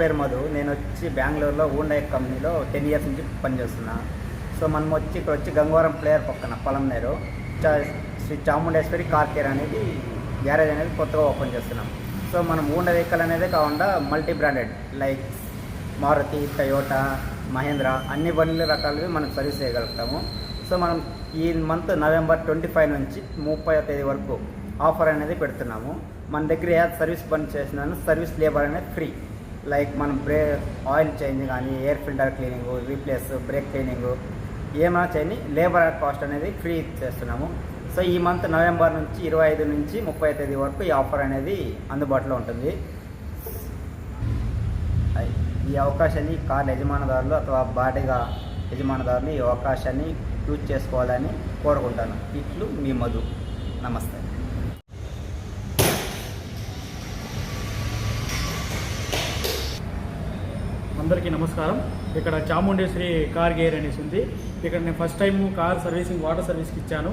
పేరు మధు. నేను వచ్చి బెంగళూరులో హుండై కంపెనీలో 10 ఇయర్స్ నుంచి పనిచేస్తున్నా. సో మనం ఇక్కడ వచ్చి గంగవరం ప్లేయర్ పక్కన పొలంనేరు శ్రీ చాముండేశ్వరి కార్ కేర్ అనేది గ్యారేజ్ అనేది కొత్తగా ఓపెన్ చేస్తున్నాం. సో మనం హుండై వెహికల్ అనేది కాకుండా multi branded like Maruti, Toyota, Mahindra అన్ని బండ్ల రకాలవి మనం సర్వీస్ చేయగలుగుతాము. సో మనం ఈ మంత్ నవంబర్ 25 నుంచి 30వ తేదీ వరకు ఆఫర్ అనేది పెడుతున్నాము. మన దగ్గర ఏ సర్వీస్ బండ్ చేసినాను సర్వీస్ లేబర్ అనేది ఫ్రీ. లైక్ మనం ఆయిల్ చేంజ్ కానీ, air filter cleaning, replace, break cleaning ఏమైనా చేయని లేబర్ కాస్ట్ అనేది ఫ్రీ చేస్తున్నాము. సో ఈ మంత్ నవంబర్ నుంచి 25 నుంచి 30వ తేదీ వరకు ఈ ఆఫర్ అనేది అందుబాటులో ఉంటుంది. ఈ అవకాశాన్ని కార్ యజమానదారులు అథవా బాడీగా యజమానదారులు ఈ అవకాశాన్ని యూజ్ చేసుకోవాలని కోరుకుంటాను. ఇట్లు మీ మధు. నమస్తే. అందరికీ నమస్కారం. ఇక్కడ చాముండేశ్వరి కార్ గేర్ అనేసి ఉంది. ఇక్కడ నేను first time car servicing, water సర్వీస్కి ఇచ్చాను.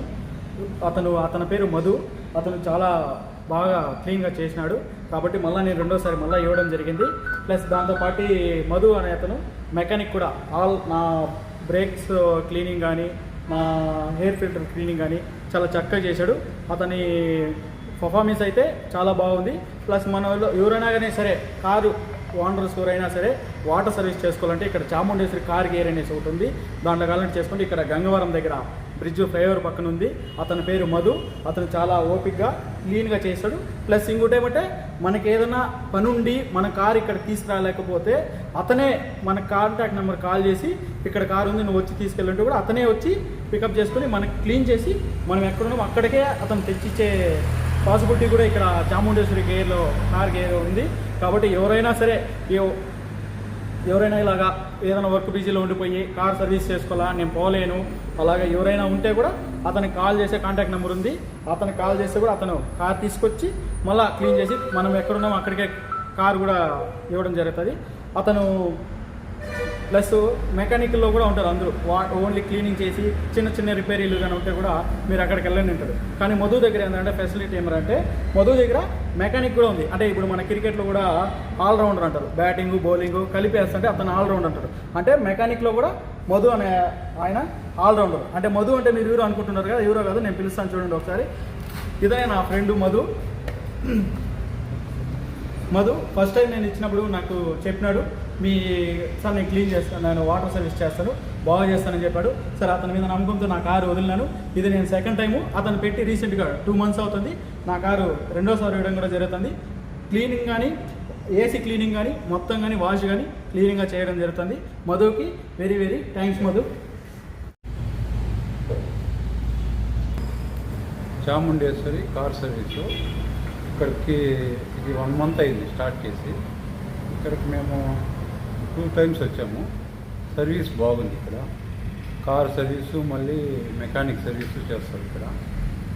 అతని పేరు మధు. అతను చాలా బాగా క్లీన్గా చేసినాడు కాబట్టి మళ్ళీ నేను రెండోసారి ఇవ్వడం జరిగింది. ప్లస్ దాంతోపాటు మధు అనే అతను మెకానిక్ కూడా. నా బ్రేక్స్ క్లీనింగ్ కానీ, నా హెయిర్ ఫిల్టర్ క్లీనింగ్ కానీ చాలా చక్కగా చేశాడు. అతని పర్ఫార్మెన్స్ అయితే చాలా బాగుంది. ప్లస్ మన ఎవరైనా కానీ సరే కారు ఓనర్స్ ఎవరైనా సరే వాటర్ సర్వీస్ చేసుకోవాలంటే ఇక్కడ చాముండేశ్వరి కార్ గేర్ అనేసి ఒకటి ఉంది. దాంట్లో కావాలంటే చేసుకుంటే ఇక్కడ గంగవరం దగ్గర బ్రిడ్జ్ ఫ్లైఓవర్ పక్కన ఉంది. అతని పేరు మధు. అతను చాలా ఓపిక్గా క్లీన్గా చేస్తాడు. ప్లస్ ఇంకోటి ఏమంటే మనకి ఏదైనా పని ఉండి మన కారు ఇక్కడ తీసుకురాలేకపోతే అతనే మన కాంటాక్ట్ నెంబర్ కాల్ చేసి ఇక్కడ కారు ఉంది నువ్వు వచ్చి తీసుకెళ్ళంటే కూడా అతనే వచ్చి పికప్ చేసుకొని మనకి క్లీన్ చేసి మనం ఎక్కడున్నామో అక్కడికే అతను తెచ్చిచ్చే పాసిబిలిటీ కూడా ఇక్కడ చాముండేశ్వరి గేర్లో కార్ గేర్ ఉంది. కాబట్టి ఎవరైనా సరే ఎవరైనా ఇలాగా ఏదైనా వర్క్ బిజీలో ఉండిపోయి కార్ సర్వీస్ చేసుకోవాలా, నేను పోలేను, అలాగే ఎవరైనా ఉంటే కూడా అతనికి కాల్ చేసే కాంటాక్ట్ నెంబర్ ఉంది. అతనికి కాల్ చేస్తే కూడా అతను కార్ తీసుకొచ్చి మళ్ళీ క్లీన్ చేసి మనం ఎక్కడున్నామో అక్కడికే కార్ కూడా ఇవ్వడం జరుగుతుంది. అతను ప్లస్ మెకానికల్లో కూడా ఉంటారు అందరూ. ఓన్లీ క్లీనింగ్ చేసి చిన్న చిన్న రిపేరీలు కానీ ఉంటే కూడా మీరు అక్కడికి వెళ్ళండి ఉంటారు. కానీ మధు దగ్గర ఏంటంటే ఫెసిలిటీ ఏమంటే మధు దగ్గర మెకానిక్ కూడా ఉంది. అంటే ఇప్పుడు మన క్రికెట్లో కూడా ఆల్రౌండర్ అంటారు, బ్యాటింగ్ బౌలింగ్ కలిపేస్తుంటే అతను ఆల్రౌండర్ అంటారు. అంటే మెకానిక్లో కూడా మధు అనే ఆయన ఆల్రౌండర్. అంటే మధు అంటే మీరు ఎవరు అనుకుంటున్నారు కదా, ఎవరో కాదు, నేను పిలుస్తాను చూడండి ఒకసారి. ఇదే నా ఫ్రెండ్ మధు. ఫస్ట్ టైం నేను ఇచ్చినప్పుడు నాకు చెప్పినాడు, సార్ నేను క్లీన్ చేస్తాను, నేను వాటర్ సర్వీస్ చేస్తాను, బాగా చేస్తానని చెప్పాడు. సరే అతని మీద నమ్మకంతో నా కారు వదిలినాను. ఇది నేను సెకండ్ టైము అతను పెట్టి రీసెంట్గా 2 months అవుతుంది. నా కారు రెండోసారి ఇవ్వడం కూడా జరుగుతుంది. క్లీనింగ్ కానీ, ఏసీ క్లీనింగ్ కానీ, మొత్తం కానీ వాష్ కానీ క్లీనింగ్గా చేయడం జరుగుతుంది. మధుకి very very thanks Madhu. Chamundeshwari car service ఇక్కడికి ఇది 1 month అయింది స్టార్ట్ చేసి. ఇక్కడికి మేము 2 times వచ్చాము. సర్వీస్ బాగుంది. ఇక్కడ కార్ సర్వీసు మళ్ళీ మెకానిక్ సర్వీసు చేస్తారు. ఇక్కడ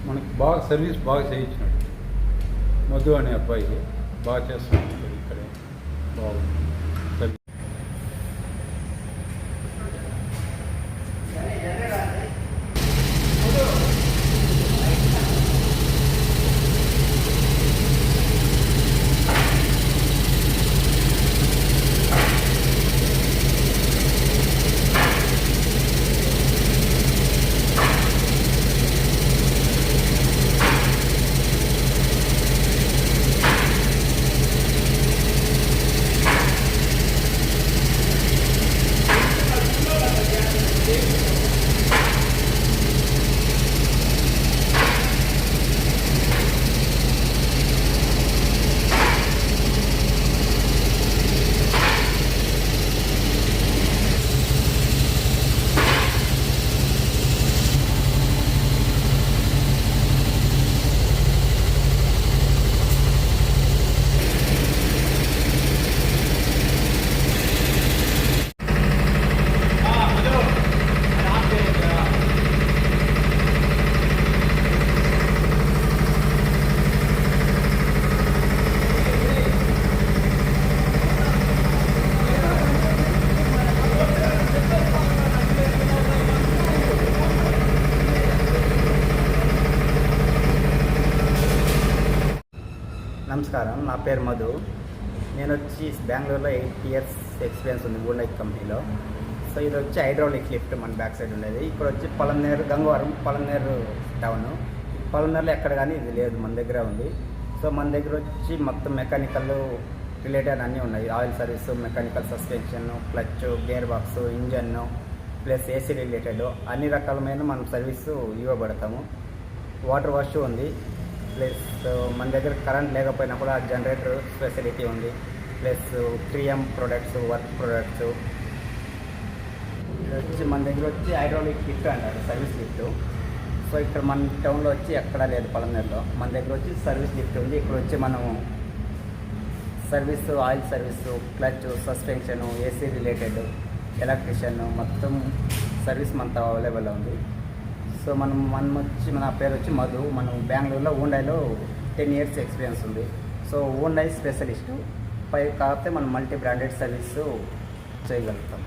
మనకు బాగా సర్వీస్ బాగా చేయించినాడు మధు అనే అబ్బాయి. బాగా చేస్తున్నాడు ఇక్కడే, బాగుంది సర్వీస్. నమస్కారం, నా పేరు మధు. నేను వచ్చి బెంగళూరులో 8 ఇయర్స్ ఎక్స్పీరియన్స్ ఉంది హూండై కంపెనీలో. సో ఇది వచ్చి హైడ్రాలిక్ లిఫ్ట్ మన బ్యాక్ సైడ్ ఉండేది. ఇక్కడ వచ్చి పొలంనేరు గంగవరం పొలంనేరు టౌన్. పొలంనేరులో ఎక్కడ కానీ ఇది లేదు, మన దగ్గర ఉంది. సో మన దగ్గర వచ్చి మొత్తం మెకానికల్ రిలేటెడ్ అన్నీ ఉన్నాయి. Oil service, mechanical suspension, clutch, gear box, engine plus AC related అన్ని రకాలమైన మనం సర్వీసు ఇవ్వబడతాము. వాటర్ వాష్ ఉంది. ప్లస్ మన దగ్గర కరెంట్ లేకపోయినా కూడా జనరేటర్ ఫెసిలిటీ ఉంది. Plus 3M products, work products. ఇది వచ్చి మన దగ్గర వచ్చి హైడ్రాలిక్ లిఫ్ట్ అంటారు, సర్వీస్ లిఫ్ట్. సో ఇక్కడ మన టౌన్లో వచ్చి ఎక్కడా లేదు పొలంనేరులో. మన దగ్గర వచ్చి సర్వీస్ లిఫ్ట్ ఉంది. ఇక్కడ వచ్చి మనము service, oil service, clutch, suspension, AC related, electrician మొత్తం సర్వీస్ మనతో అవైలబుల్ ఉంది. సో నా పేరు వచ్చి మధు. మనం బెంగళూరులో హూండైలో 10 ఇయర్స్ ఎక్స్పీరియన్స్ ఉంది. సో హూండై స్పెషలిస్టు కాకపోతే మనం మల్టీ బ్రాండెడ్ సర్వీసు చేయగలుగుతాం.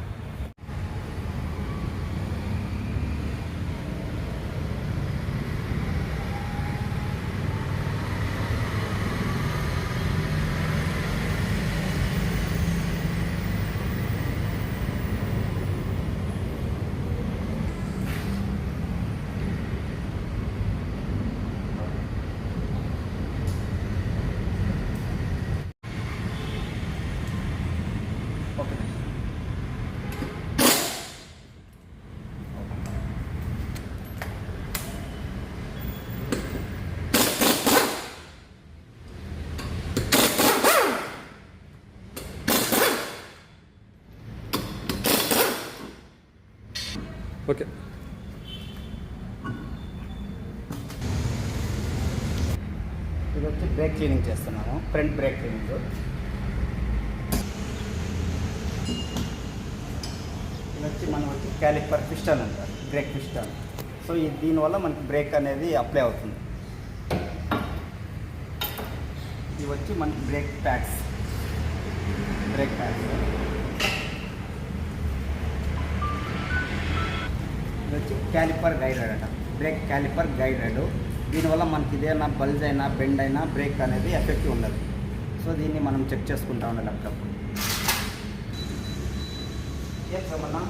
ఓకే. ఓకే. ఇది వచ్చి బ్రేక్ క్లీనింగ్ చేస్తున్నాము, ఫ్రంట్ బ్రేక్ క్లీనింగ్. ఇది వచ్చి మనం వచ్చి క్యాలిపర్ పిస్టన్ అంటారు, బ్రేక్ పిస్టన్. సో దీనివల్ల మనకి బ్రేక్ అనేది అప్లై అవుతుంది. ఇవి వచ్చి మనకి బ్రేక్ ప్యాడ్స్. ఇది వచ్చి క్యాలిపర్ గైడెడ్ అంట, బ్రేక్ క్యాలిపర్ గైడెడ్. దీనివల్ల మనకి ఇదేనా బల్జ్ అయినా బెండ్ అయినా బ్రేక్ అనేది ఎఫెక్టివ్ ఉండదు. సో దీన్ని మనం చెక్ చేసుకుంటా ఉండాలి అప్పుడప్పుడు. ఏం సమన్నా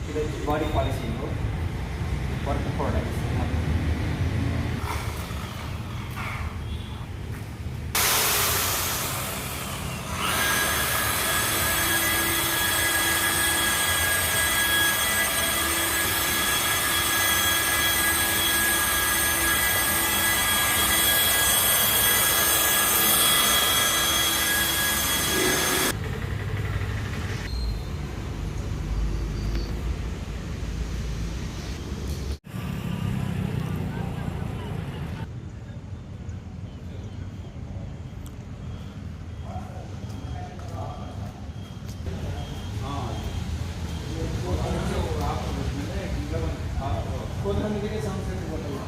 ఇది వచ్చి బాడీ పాలిషింగ్, వర్క్ ప్రోడక్ట్స్. కొంతమందికి సంస్కృతి పట్టాలి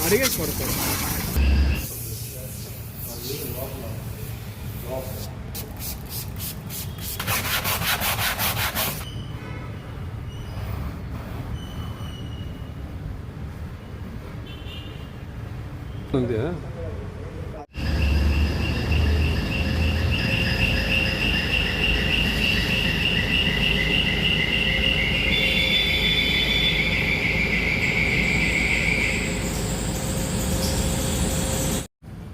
అడిగేసి కొడతారు. ఉంది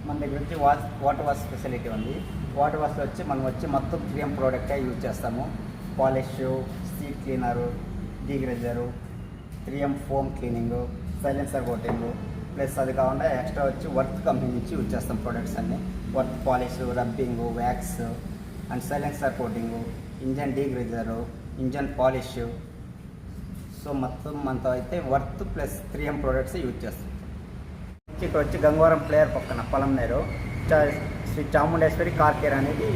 మన దగ్గర వచ్చి వాటర్ వాష్ ఫెసిలిటీ ఉంది. వాటర్ వాష్లో వచ్చి మనం మొత్తం 3M ప్రోడక్టే యూజ్ చేస్తాము. Polish, seat cleaner, degreaser, 3M foam cleaning, silencer coating, plus అది కాకుండా ఎక్స్ట్రా వచ్చి వర్త్ కంపెనీ నుంచి యూజ్ చేస్తాం ప్రొడక్ట్స్ అన్నీ. Wurth polish, rubbing, wax and silencer coating, engine degreaser, engine polish. So మొత్తం మనతో అయితే worth plus 3M products use చేస్తాం. ఇక్కడ వచ్చి గంగవరం ప్లేయర్ పక్కన పొలంనేరు శ్రీ చాముండేశ్వరి కార్ కేర్ అనేది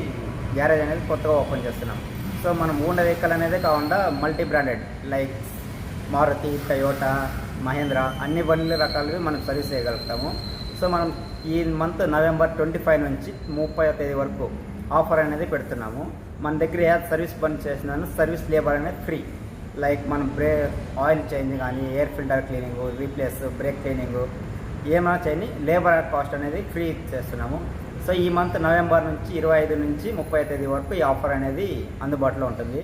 గ్యారేజ్ అనేది కొత్తగా ఓపెన్ చేస్తున్నాం. సో మనం ఓన్ వెహికల్ అనేది కాకుండా multi branded like Maruti, Toyota, Mahindra అన్ని బండ్ల రకాలవి మనం సర్వీస్ చేయగలుగుతాము. సో మనం ఈ మంత్ నవంబర్ 25 నుంచి 30వ తేదీ వరకు ఆఫర్ అనేది పెడుతున్నాము. మన దగ్గర ఏ సర్వీస్ బండ్ చేసినా సర్వీస్ లేబర్ అనేది ఫ్రీ. లైక్ మనం ఆయిల్ చేంజ్ కానీ, air filter cleaning, replace, break cleaning ఏమైనా చేయని లేబర్ కాస్ట్ అనేది ఫ్రీ చేస్తున్నాము. సో ఈ మంత్ నవంబర్ నుంచి 25 నుంచి 30వ తేదీ వరకు ఈ ఆఫర్ అనేది అందుబాటులో ఉంటుంది.